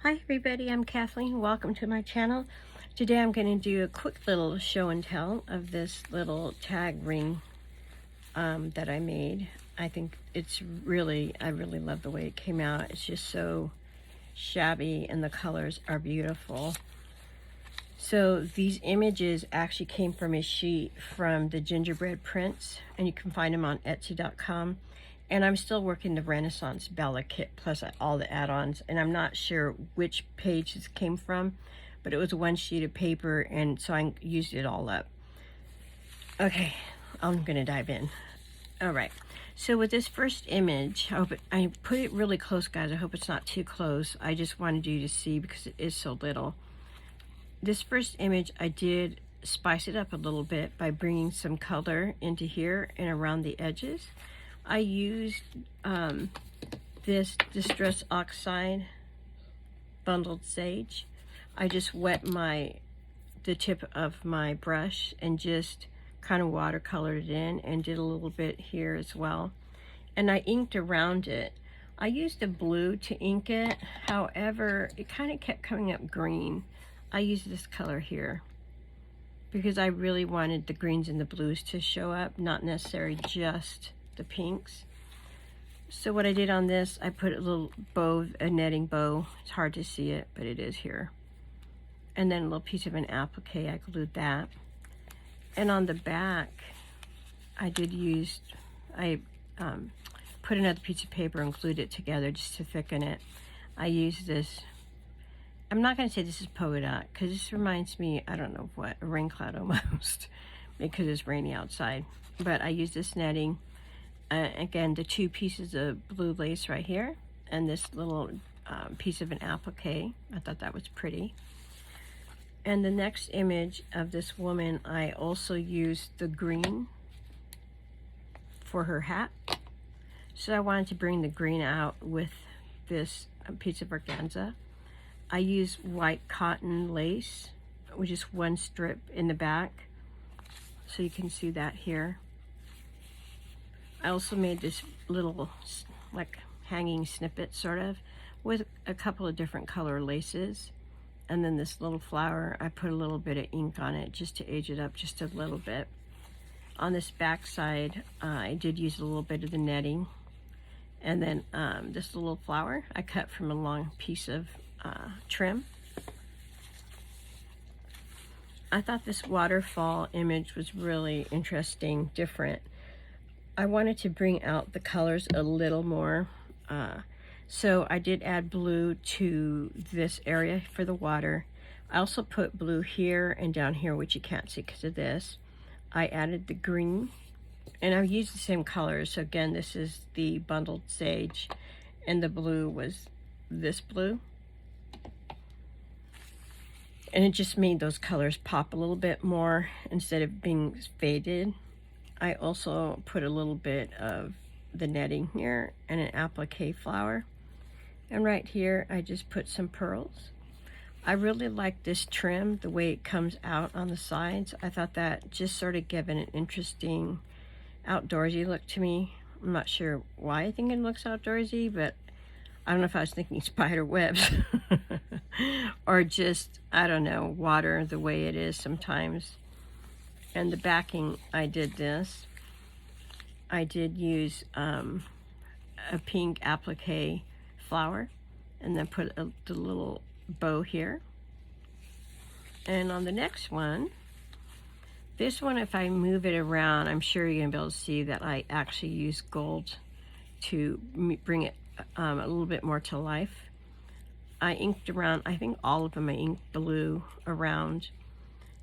Hi everybody, I'm Kathleen. Welcome to my channel. Today I'm going to do a quick little show and tell of this little tag ring that I made. I think I really love the way it came out. It's just so shabby and the colors are beautiful. So these images actually came from a sheet from TheGingerbreadPrints, and you can find them on Etsy.com. And I'm still working the Renaissance Bella kit plus all the add-ons, and I'm not sure which page this came from, but it was one sheet of paper, and so I used it all up. Okay, I'm gonna dive in. All right, so with this first image, I put it really close, guys. I hope it's not too close. I just wanted you to see because it is so little. This first image, I did spice it up a little bit by bringing some color into here and around the edges. I used this Distress Oxide Bundled Sage. I just wet the tip of my brush and just kind of watercolored it in and did a little bit here as well. And I inked around it. I used a blue to ink it, however, it kind of kept coming up green. I used this color here because I really wanted the greens and the blues to show up, not necessarily just the pinks. So what I did on this, I put a little bow, a netting bow. It's hard to see it, but it is here. And then a little piece of an applique, I glued that. And on the back, I put another piece of paper and glued it together just to thicken it. I used this, I'm not gonna say this is polka dot, because this reminds me, I don't know what, a rain cloud almost, because it's rainy outside. But I used this netting. Again, the two pieces of blue lace right here, and this little piece of an applique. I thought that was pretty. And the next image of this woman, I also used the green for her hat. So I wanted to bring the green out with this piece of organza. I used white cotton lace, which is one strip in the back. So you can see that here. I also made this little like hanging snippet sort of with a couple of different color laces, and then this little flower, I put a little bit of ink on it just to age it up just a little bit. On this back side, I did use a little bit of the netting, and then this little flower I cut from a long piece of trim. I thought this waterfall image was really interesting, different. I wanted to bring out the colors a little more. So I did add blue to this area for the water. I also put blue here and down here, which you can't see because of this. I added the green, and I used the same colors. So again, this is the Bundled Sage, and the blue was this blue. And it just made those colors pop a little bit more instead of being faded. I also put a little bit of the netting here and an applique flower. And right here, I just put some pearls. I really like this trim, the way it comes out on the sides. I thought that just sort of gave it an interesting outdoorsy look to me. I'm not sure why I think it looks outdoorsy, but I don't know if I was thinking spider webs or just, I don't know, water the way it is sometimes. And the backing, I did this. I did use a pink applique flower, and then put the little bow here. And on the next one, this one, if I move it around, I'm sure you're gonna be able to see that I actually use gold to bring it a little bit more to life. I inked around, I think all of them I inked blue around.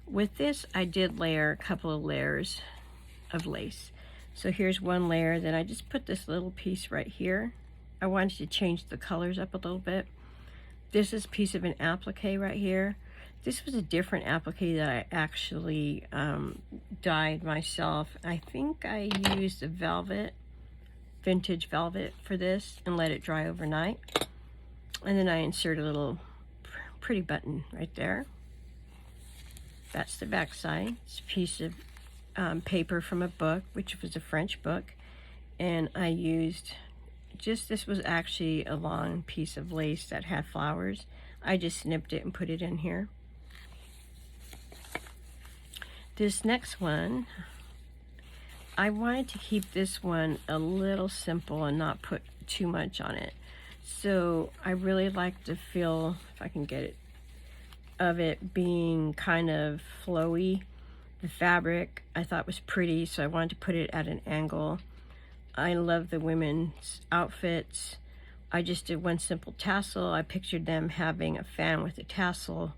With this, I did layer a couple of layers of lace. So here's one layer, then I just put this little piece right here. I wanted to change the colors up a little bit. This is a piece of an applique right here. This was a different applique that I actually dyed myself. I think I used a velvet, vintage velvet for this, and let it dry overnight. And then I insert a little pretty button right there. That's the back side. It's a piece of paper from a book, which was a French book, and I used this was actually a long piece of lace that had flowers. I just snipped it and put it in here. This next one, I wanted to keep this one a little simple and not put too much on it. So I really like the feel, if I can get it, of it being kind of flowy. The fabric I thought was pretty, so I wanted to put it at an angle. I love the women's outfits. I just did one simple tassel. I pictured them having a fan with a tassel,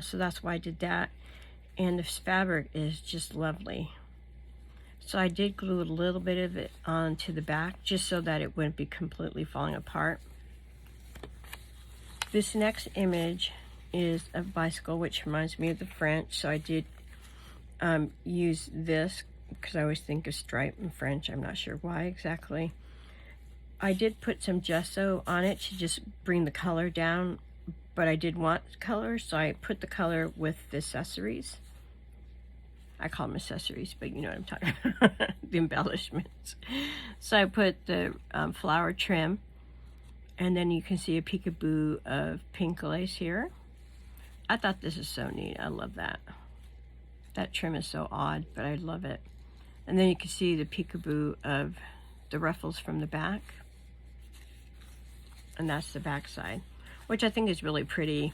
so that's why I did that. And this fabric is just lovely. So I did glue a little bit of it onto the back just so that it wouldn't be completely falling apart. This next image is a bicycle, which reminds me of the French, so I did use this because I always think of stripe in French. I'm not sure why exactly. I did put some gesso on it to just bring the color down, but I did want color, so I put the color with the accessories. I call them accessories, but you know what I'm talking about, the embellishments. So I put the flower trim, and then you can see a peekaboo of pink lace here. I thought this is so neat. I love that. That trim is so odd, but I love it. And then you can see the peekaboo of the ruffles from the back. And that's the back side, which I think is really pretty.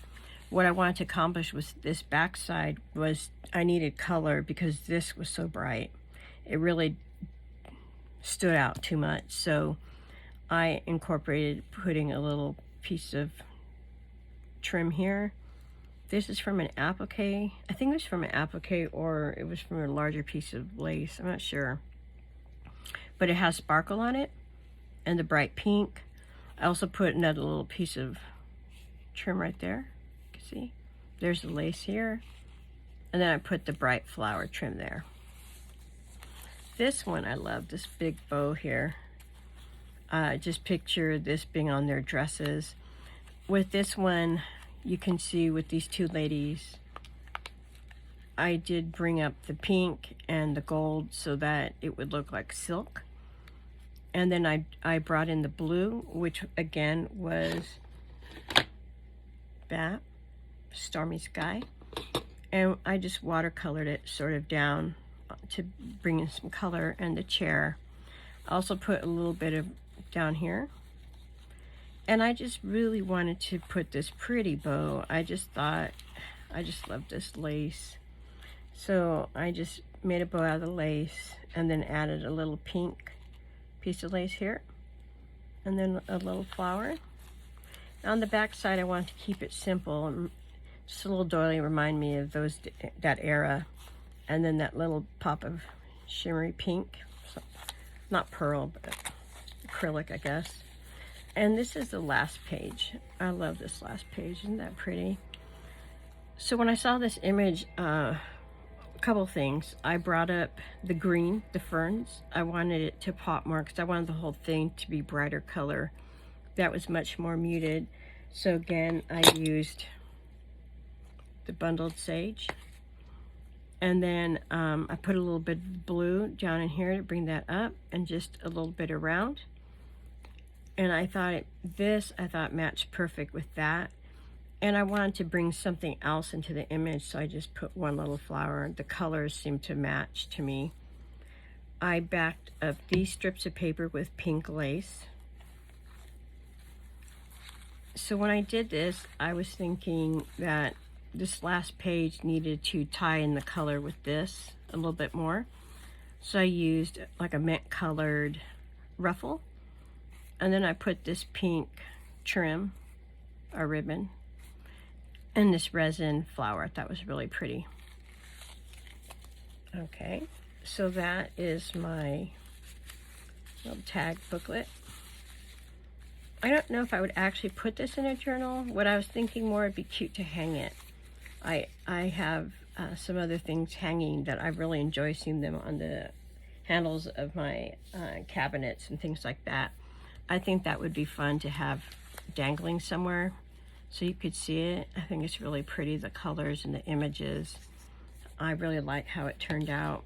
What I wanted to accomplish with this back side was I needed color because this was so bright. It really stood out too much. So I incorporated putting a little piece of trim here. This is from an applique. I think it was from an applique, or it was from a larger piece of lace. I'm not sure. But it has sparkle on it and the bright pink. I also put another little piece of trim right there. You can see there's the lace here. And then I put the bright flower trim there. This one I love, this big bow here. Just picture this being on their dresses. With this one, you can see with these two ladies, I did bring up the pink and the gold so that it would look like silk. And then I brought in the blue, which again was that stormy sky. And I just watercolored it sort of down to bring in some color, and the chair. I also put a little bit of down here. And I just really wanted to put this pretty bow. I just thought, I just love this lace. So I just made a bow out of the lace and then added a little pink piece of lace here. And then a little flower. On the back side, I wanted to keep it simple. Just a little doily, remind me of that era. And then that little pop of shimmery pink. So, not pearl, but acrylic, I guess. And this is the last page. I love this last page. Isn't that pretty? So when I saw this image, a couple things. I brought up the green, the ferns. I wanted it to pop more because I wanted the whole thing to be brighter color. That was much more muted. So again, I used the bundled sage. And then I put a little bit of blue down in here to bring that up, and just a little bit around. And I thought this matched perfect with that. And I wanted to bring something else into the image, so I just put one little flower. The colors seemed to match to me. I backed up these strips of paper with pink lace. So when I did this, I was thinking that this last page needed to tie in the color with this a little bit more. So I used like a mint colored ruffle. And then I put this pink trim or ribbon and this resin flower. I thought was really pretty. Okay, so that is my little tag booklet. I don't know if I would actually put this in a journal. What I was thinking more, it'd be cute to hang it. I have some other things hanging that I really enjoy seeing them on the handles of my cabinets and things like that. I think that would be fun to have dangling somewhere so you could see it. I think it's really pretty, the colors and the images. I really like how it turned out.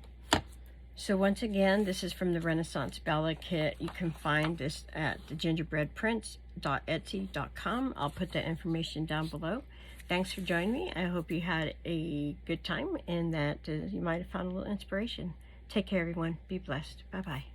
So once again, this is from the Renaissance Bella Kit. You can find this at TheGingerbreadPrints.etsy.com. I'll put that information down below. Thanks for joining me. I hope you had a good time and that you might have found a little inspiration. Take care, everyone. Be blessed. Bye-bye.